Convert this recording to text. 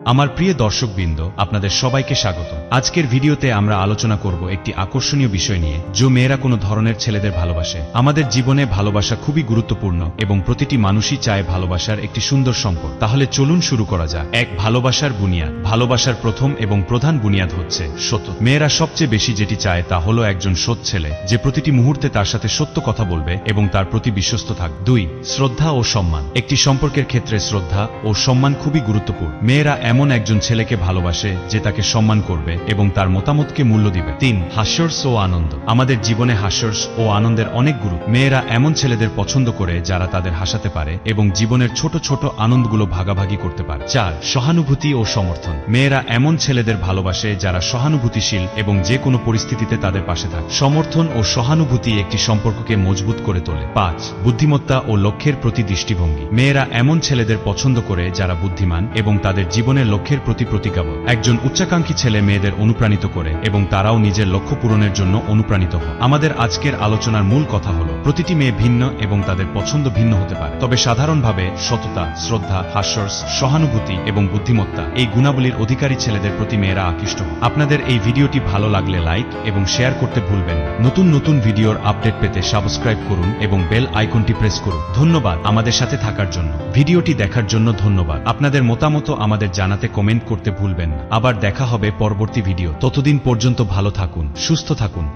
আমার প্রিয় দর্শকবৃন্দ, আপনাদের সবাইকে স্বাগত। আজকের ভিডিওতে আমরা আলোচনা করব একটি আকর্ষণীয় বিষয় নিয়ে, যে মেয়েরা কোনো ধরনের ছেলেদের ভালোবাসে। আমাদের জীবনে ভালোবাসা খুবই গুরুত্বপূর্ণ এবং প্রতিটি মানুষই চায় ভালোবাসার একটি সুন্দর সম্পর্ক। তাহলে চলুন শুরু করা যাক। এক, ভালোবাসার বুনিয়াদ। ভালোবাসার প্রথম এবং প্রধান বুনিয়াদ হচ্ছে সত্য। মেয়েরা সবচেয়ে বেশি যেটি চায় তা হলো একজন সৎ ছেলে, যে প্রতিটি মুহূর্তে তার সাথে সত্য কথা বলবে এবং তার প্রতি বিশ্বস্ত থাকবে। 2, শ্রদ্ধা ও সম্মান। একটি সম্পর্কের ক্ষেত্রে শ্রদ্ধা ও সম্মান খুবই গুরুত্বপূর্ণ। মেয়েরা এমন একজন ছেলেকে ভালোবাসে যে তাকে সম্মান করবে এবং তার মতামতকে মূল্য দিবে। 3, হাস্যরস ও আনন্দ। আমাদের জীবনে হাস্যরস ও আনন্দের অনেক গুরুত্ব। মেয়েরা এমন ছেলেদের পছন্দ করে যারা তাদের হাসাতে পারে এবং জীবনের ছোট ছোট আনন্দগুলো ভাগাভাগি করতে পারে। 4, সহানুভূতি ও সমর্থন। মেয়েরা এমন ছেলেদের ভালোবাসে যারা সহানুভূতিশীল এবং যে কোনো পরিস্থিতিতে তাদের পাশে থাকে। সমর্থন ও সহানুভূতি একটি সম্পর্ককে মজবুত করে তোলে। 5, বুদ্ধিমত্তা ও লক্ষ্যের প্রতি দৃষ্টিভঙ্গি। মেয়েরা এমন ছেলেদের পছন্দ করে যারা বুদ্ধিমান এবং তাদের জীবনের লক্ষ্যের প্রতি প্রতিজ্ঞাবদ্ধ। একজন উচ্চাকাঙ্ক্ষী ছেলে মেয়েদের অনুপ্রাণিত করে এবং তারাও নিজের লক্ষ্য পূরণের জন্য অনুপ্রাণিত হয়। আমাদের আজকের আলোচনার মূল কথা হলো, প্রতিটি মেয়ে ভিন্ন এবং তাদের পছন্দ ভিন্ন হতে পারে, তবে সাধারণভাবে সততা, শ্রদ্ধা, হাস্যরস, সহানুভূতি এবং বুদ্ধিমত্তা এই গুণাবলীর অধিকারী ছেলেদের প্রতি মেয়েরা আকৃষ্ট হয়। আপনাদের এই ভিডিওটি ভালো লাগলে লাইক এবং শেয়ার করতে ভুলবেন না। নতুন নতুন ভিডিওর আপডেট পেতে সাবস্ক্রাইব করুন এবং বেল আইকনটি প্রেস করুন। ধন্যবাদ আমাদের সাথে থাকার জন্য। ভিডিওটি দেখার জন্য ধন্যবাদ। আপনাদের মতামত আমাদের জানাতে কমেন্ট করতে ভুলবেন না। আবার দেখা হবে পরবর্তী ভিডিও। ততদিন পর্যন্ত ভালো থাকুন, সুস্থ থাকুন।